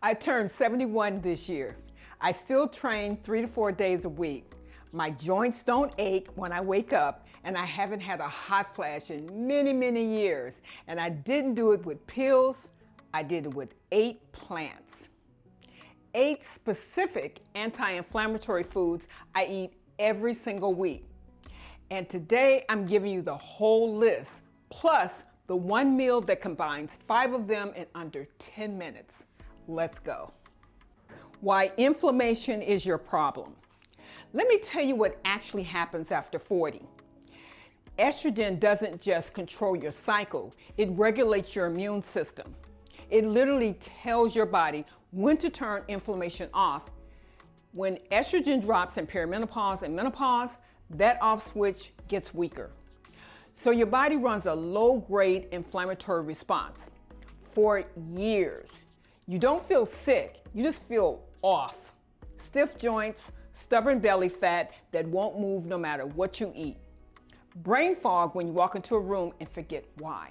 I turned 71 this year. I still train 3 to 4 days a week. My joints don't ache when I wake up, and I haven't had a hot flash in many, many years. And I didn't do it with pills, I did it with 8 plants. 8 specific anti-inflammatory foods I eat every single week. And today I'm giving you the whole list, plus the one meal that combines 5 of them in under 10 minutes. Let's go. Why inflammation is your problem. Let me tell you what actually happens after 40. Estrogen doesn't just control your cycle, it regulates your immune system. It literally tells your body when to turn inflammation off. When estrogen drops in perimenopause and menopause, that off switch gets weaker. So your body runs a low-grade inflammatory response for years. You don't feel sick, you just feel off. Stiff joints, stubborn belly fat that won't move no matter what you eat. Brain fog when you walk into a room and forget why.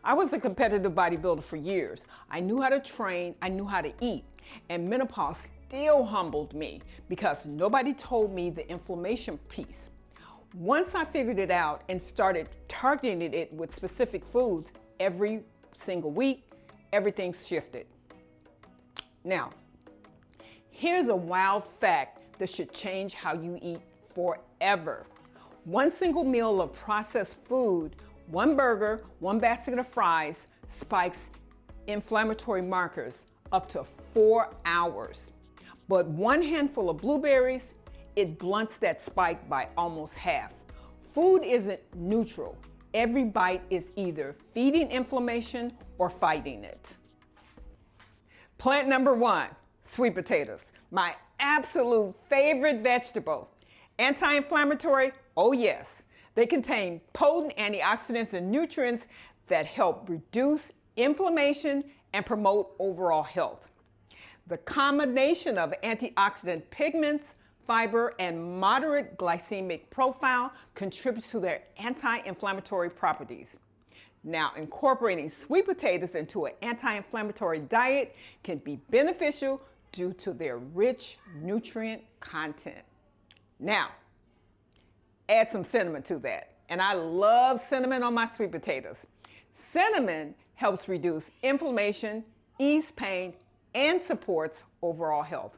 I was a competitive bodybuilder for years. I knew how to train, I knew how to eat, and menopause still humbled me because nobody told me the inflammation piece. Once I figured it out and started targeting it with specific foods every single week, everything shifted. Now, here's a wild fact that should change how you eat forever. One single meal of processed food, one burger, one basket of fries, spikes inflammatory markers up to 4 hours. But one handful of blueberries, it blunts that spike by almost half. Food isn't neutral. Every bite is either feeding inflammation or fighting it. Plant number 1, sweet potatoes. My absolute favorite vegetable. Anti-inflammatory? Oh yes. They contain potent antioxidants and nutrients that help reduce inflammation and promote overall health. The combination of antioxidant pigments, fiber, and moderate glycemic profile contributes to their anti-inflammatory properties. Now, incorporating sweet potatoes into an anti-inflammatory diet can be beneficial due to their rich nutrient content. Now, add some cinnamon to that. And I love cinnamon on my sweet potatoes. Cinnamon helps reduce inflammation, ease pain, and supports overall health.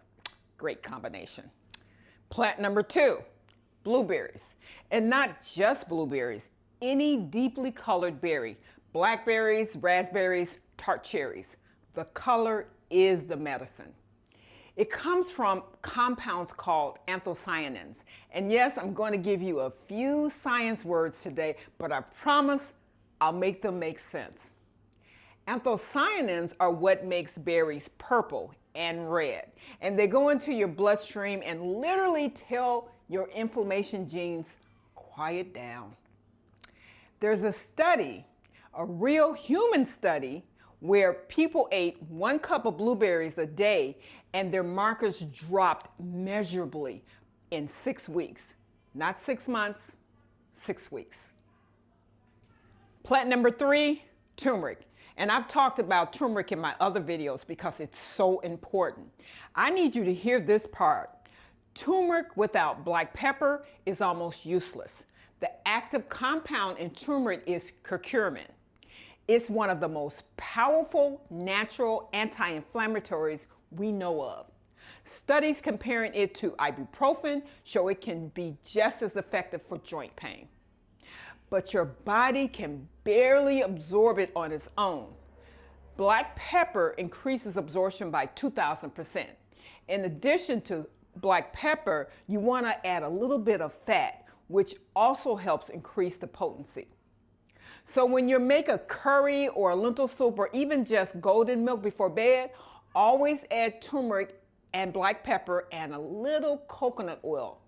Great combination. Plant number 2, blueberries. And not just blueberries, any deeply colored berry. Blackberries, raspberries, tart cherries. The color is the medicine. It comes from compounds called anthocyanins. And yes, I'm going to give you a few science words today, but I promise I'll make them make sense. Anthocyanins are what makes berries purple and red. And they go into your bloodstream and literally tell your inflammation genes, quiet down. There's a study, a real human study, where people ate 1 cup of blueberries a day and their markers dropped measurably in 6 weeks. Not 6 months, 6 weeks. Plant number 3, turmeric. And I've talked about turmeric in my other videos because it's so important. I need you to hear this part. Turmeric without black pepper is almost useless. The active compound in turmeric is curcumin. It's one of the most powerful natural anti-inflammatories we know of. Studies comparing it to ibuprofen show it can be just as effective for joint pain. But your body can barely absorb it on its own. Black pepper increases absorption by 2,000%. In addition to black pepper, you want to add a little bit of fat, which also helps increase the potency. So when you make a curry or a lentil soup or even just golden milk before bed, always add turmeric and black pepper and a little coconut oil.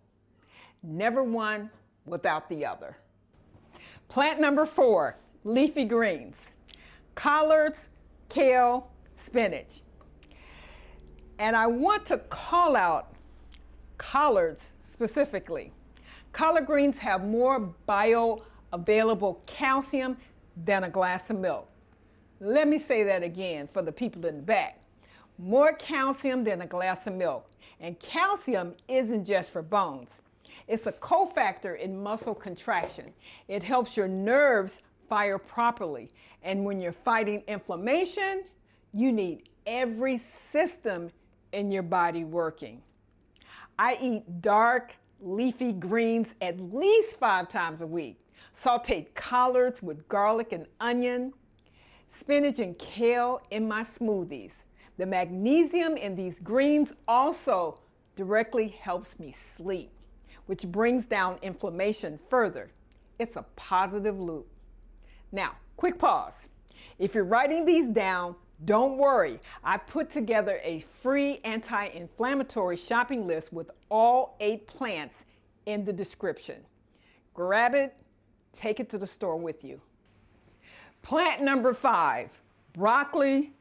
Never one without the other. Plant number 4, leafy greens. Collards, kale, spinach. And I want to call out collards specifically. Collard greens have more bioavailable calcium than a glass of milk. Let me say that again for the people in the back. more calcium than a glass of milk. And calcium isn't just for bones. It's a cofactor in muscle contraction. It helps your nerves fire properly. And when you're fighting inflammation, you need every system in your body working. I eat dark, leafy greens at least 5 times a week. Sauteed collards with garlic and onion, spinach and kale in my smoothies. The magnesium in these greens also directly helps me sleep, which brings down inflammation further. It's a positive loop. Now, quick pause. If you're writing these down, don't worry. I put together a free anti-inflammatory shopping list with all 8 plants in the description. Grab it, take it to the store with you. Plant number 5, broccoli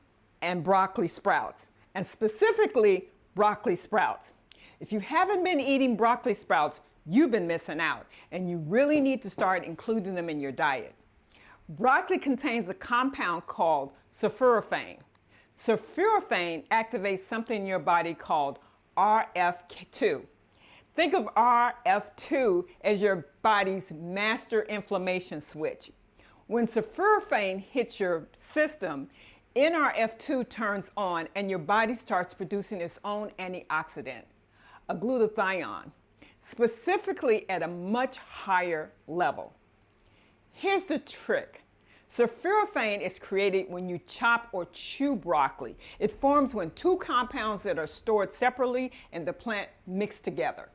and broccoli sprouts, and specifically broccoli sprouts. If you haven't been eating broccoli sprouts, you've been missing out, and you really need to start including them in your diet. Broccoli contains a compound called sulforaphane. Sulforaphane activates something in your body called RF2. Think of RF2 as your body's master inflammation switch. When sulforaphane hits your system, NRF2 turns on and your body starts producing its own antioxidant, a glutathione, specifically at a much higher level. Here's the trick. Sulforaphane is created when you chop or chew broccoli. It forms when 2 compounds that are stored separately in the plant mix together.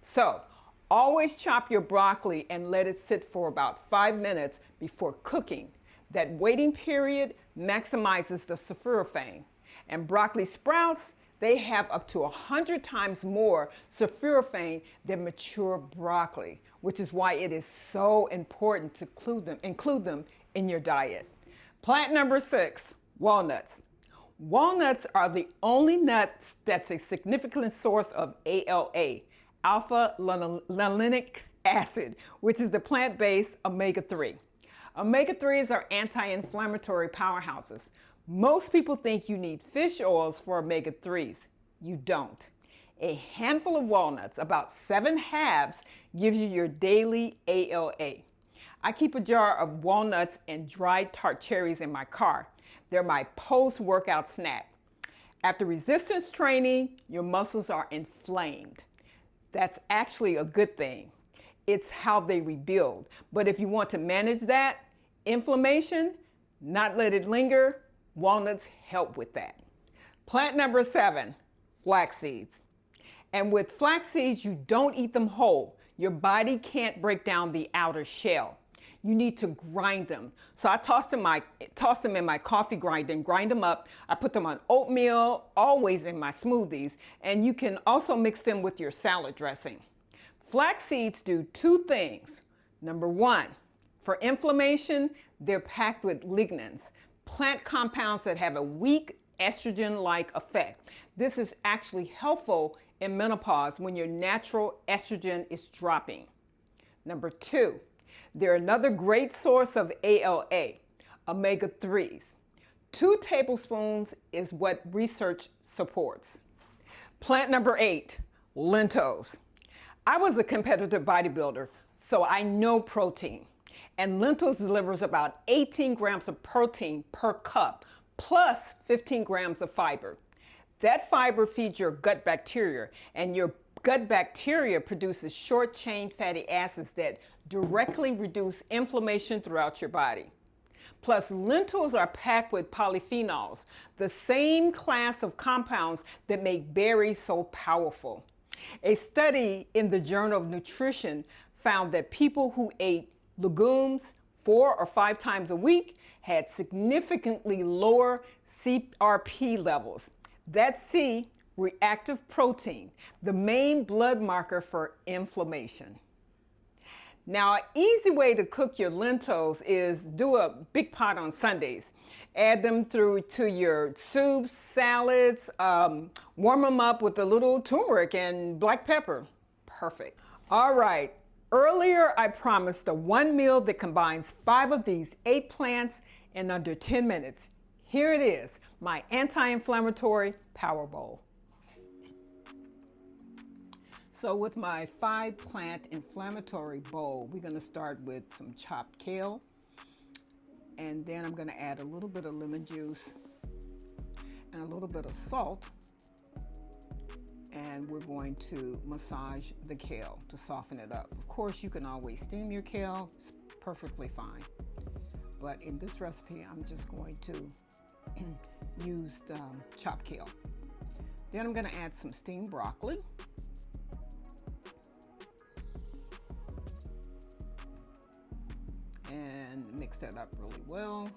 So, always chop your broccoli and let it sit for about 5 minutes before cooking. That waiting period maximizes the sulforaphane. And broccoli sprouts, they have up to 100 times more sulforaphane than mature broccoli, which is why it is so important to include them in your diet. Plant number 6, walnuts. Walnuts are the only nuts that's a significant source of ALA, alpha-linolenic acid, which is the plant-based omega-3. Omega-3s are anti-inflammatory powerhouses. Most people think you need fish oils for omega-3s. You don't. A handful of walnuts, about 7 halves, gives you your daily ALA. I keep a jar of walnuts and dried tart cherries in my car. They're my post-workout snack. After resistance training, your muscles are inflamed. That's actually a good thing. It's how they rebuild. But if you want to manage that inflammation, not let it linger, walnuts help with that. Plant number 7, flax seeds. And with flax seeds, you don't eat them whole. Your body can't break down the outer shell. You need to grind them. So I toss them in my coffee grinder and grind them up. I put them on oatmeal, always in my smoothies, and you can also mix them with your salad dressing. Flax seeds do 2 things. Number 1, for inflammation, they're packed with lignans, plant compounds that have a weak estrogen-like effect. This is actually helpful in menopause when your natural estrogen is dropping. Number 2, they're another great source of ALA, omega-3s. 2 tablespoons is what research supports. Plant number 8, lentils. I was a competitive bodybuilder, so I know protein. And lentils delivers about 18 grams of protein per cup, plus 15 grams of fiber. That fiber feeds your gut bacteria, and your gut bacteria produces short-chain fatty acids that directly reduce inflammation throughout your body. Plus, lentils are packed with polyphenols, the same class of compounds that make berries so powerful. A study in the Journal of Nutrition found that people who ate legumes 4 or 5 times a week had significantly lower CRP levels. That's C, reactive protein, the main blood marker for inflammation. Now, an easy way to cook your lentils is do a big pot on Sundays. Add them to your soups, salads, warm them up with a little turmeric and black pepper. Perfect. All right, earlier I promised a 1 meal that combines 5 of these 8 plants in under 10 minutes. Here it is, my anti-inflammatory power bowl. So with my 5-plant inflammatory bowl, we're going to start with some chopped kale, and then I'm going to add a little bit of lemon juice and a little bit of salt, and we're going to massage the kale to soften it up. Of course, you can always steam your kale, it's perfectly fine. But in this recipe, I'm just going to use chopped kale. Then I'm going to add some steamed broccoli. And mix that up really well.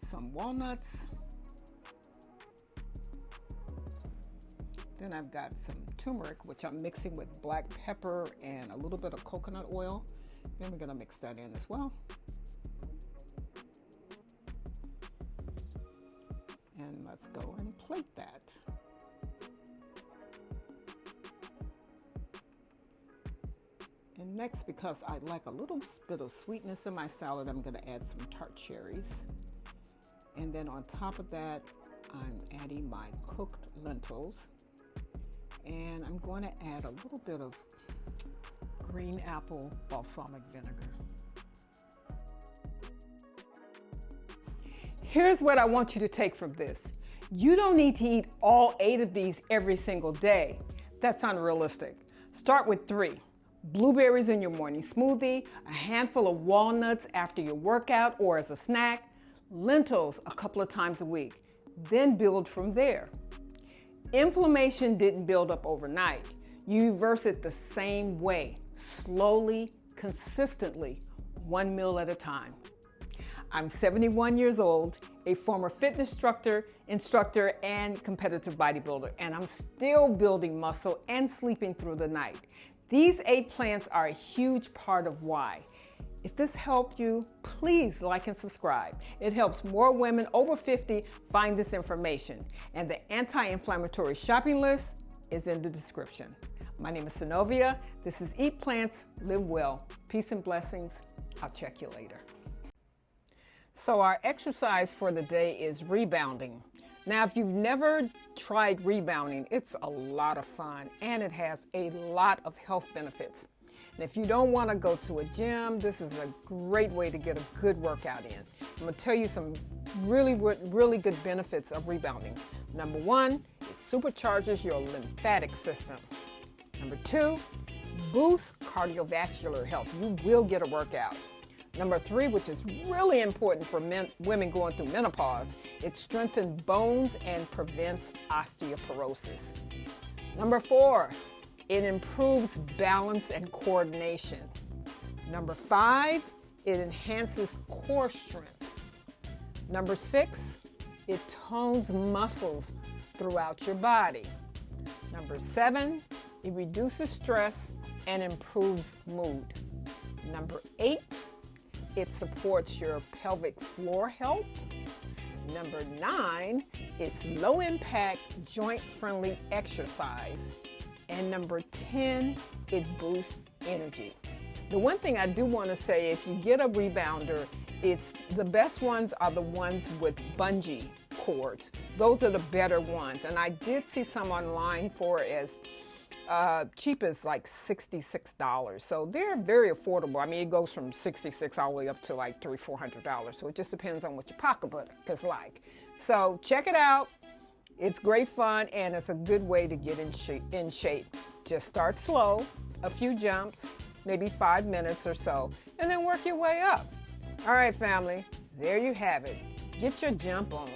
Some walnuts. Then I've got some turmeric, which I'm mixing with black pepper and a little bit of coconut oil. Then we're going to mix that in as well. And let's go and plate that. And next, because I like a little bit of sweetness in my salad, I'm going to add some tart cherries. And then on top of that, I'm adding my cooked lentils. And I'm going to add a little bit of green apple balsamic vinegar. Here's what I want you to take from this. You don't need to eat all 8 of these every single day. That's unrealistic. Start with 3. Blueberries in your morning smoothie, a handful of walnuts after your workout or as a snack, lentils a couple of times a week. Then build from there. Inflammation didn't build up overnight. You reverse it the same way, slowly, consistently, 1 meal at a time. I'm 71 years old, a former fitness instructor, and competitive bodybuilder, and I'm still building muscle and sleeping through the night. These 8 plants are a huge part of why. If this helped you, please like and subscribe. It helps more women over 50 find this information. And the anti-inflammatory shopping list is in the description. My name is Synovia. This is Eat Plants, Live Well. Peace and blessings. I'll check you later. So our exercise for the day is rebounding. Now, if you've never tried rebounding, it's a lot of fun and it has a lot of health benefits. And if you don't want to go to a gym, this is a great way to get a good workout in. I'm going to tell you some really good benefits of rebounding. Number 1, it supercharges your lymphatic system. Number 2, boosts cardiovascular health. You will get a workout. Number 3, which is really important for women going through menopause, it strengthens bones and prevents osteoporosis. Number 4, it improves balance and coordination. Number 5, it enhances core strength. Number 6, it tones muscles throughout your body. Number 7, it reduces stress and improves mood. Number 8, it supports your pelvic floor health. Number 9, it's low impact, joint friendly exercise. And number 10, it boosts energy. The one thing I do want to say, if you get a rebounder, the best ones are the ones with bungee cords. Those are the better ones. And I did see some online for as cheap as like $66. So they're very affordable. I mean, it goes from $66 all the way up to like $300-400. So it just depends on what your pocketbook is like. So check it out. It's great fun and it's a good way to get in shape. Just start slow, a few jumps, maybe 5 minutes or so, and then work your way up. All right, family, there you have it. Get your jump on.